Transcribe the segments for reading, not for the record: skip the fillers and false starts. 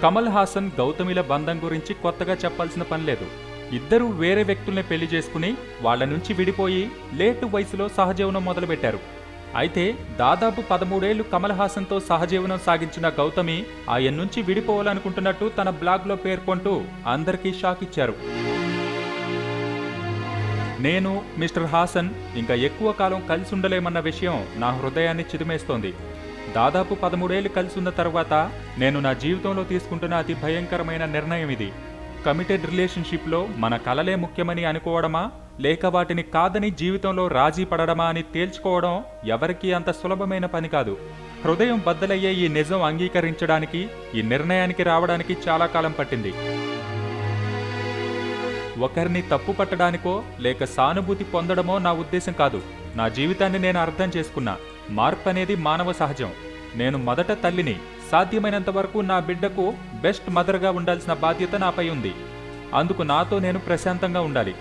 కమల్ హాసన్ గౌతమిల బంధం గురించి కొత్తగా చెప్పాల్సిన పనిలేదు. ఇద్దరూ వేరే వ్యక్తుల్ని పెళ్లి చేసుకుని వాళ్ల నుంచి విడిపోయి లేటు వయసులో సహజీవనం మొదలుపెట్టారు. అయితే దాదాపు 13 ఏళ్లు కమల్ హాసన్తో సహజీవనం సాగించిన గౌతమి ఆయన నుంచి విడిపోవాలనుకుంటున్నట్టు తన బ్లాగ్లో పేర్కొంటూ అందరికీ షాక్ ఇచ్చారు. నేను మిస్టర్ హాసన్ ఇంకా ఎక్కువ కాలం కలిసి ఉండలేమన్న విషయం నా హృదయాన్ని చిదిమేస్తోంది. దాదాపు 13 ఏళ్లు కలిసి ఉన్న తర్వాత నేను నా జీవితంలో తీసుకుంటున్న అతి భయంకరమైన నిర్ణయం ఇది. కమిటెడ్ రిలేషన్షిప్లో మన కలలే ముఖ్యమని అనుకోవడమా, లేక వాటిని కాదని జీవితంలో రాజీ పడడమా అని తేల్చుకోవడం ఎవరికీ అంత సులభమైన పని కాదు. హృదయం బద్దలయ్యే ఈ నిజం అంగీకరించడానికి, ఈ నిర్ణయానికి రావడానికి చాలా కాలం పట్టింది. ఒకరిని తప్పు పట్టడానికో లేక సానుభూతి పొందడమో నా ఉద్దేశం కాదు. నా జీవితాన్ని నేను అర్థం చేసుకున్నా. మార్పు అనేది మానవ సహజం. నేను మొదట తల్లిని. సాధ్యమైనంత వరకు నా బిడ్డకు బెస్ట్ మదర్గా ఉండాల్సిన బాధ్యత నాపై ఉంది. అందుకు నాతో నేను ప్రశాంతంగా ఉండాలి.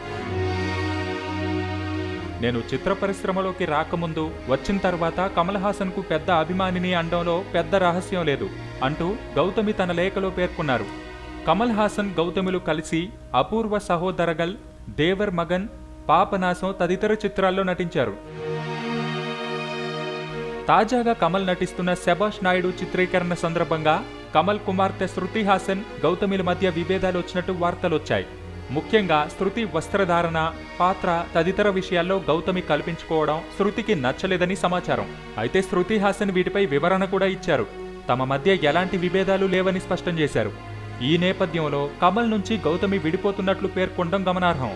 నేను చిత్ర పరిశ్రమలోకి రాకముందు, వచ్చిన తర్వాత కమల్ హాసన్కు పెద్ద అభిమానిని అనడంలో పెద్ద రహస్యం లేదు అంటూ గౌతమి తన లేఖలో పేర్కొన్నారు. కమల్ హాసన్ గౌతమిలు కలిసి అపూర్వ సహోదరగల్, దేవర్ మగన్, పాపనాశం తదితర చిత్రాల్లో నటించారు. తాజాగా కమల్ నటిస్తున్న శభాష్ నాయుడు చిత్రీకరణ సందర్భంగా కమల్ కుమార్తె శృతి హాసన్, గౌతమిల మధ్య విభేదాలు వచ్చినట్టు వార్తలొచ్చాయి. ముఖ్యంగా శృతి వస్త్రధారణ, పాత్ర తదితర విషయాల్లో గౌతమి కల్పించుకోవడం శృతికి నచ్చలేదని సమాచారం. అయితే శృతి హాసన్ వీటిపై వివరణ కూడా ఇచ్చారు. తమ మధ్య ఎలాంటి విభేదాలు లేవని స్పష్టం చేశారు. ఈ నేపథ్యంలో కమల్ నుంచి గౌతమి విడిపోతున్నట్లు పేర్కొనడం గమనార్హం.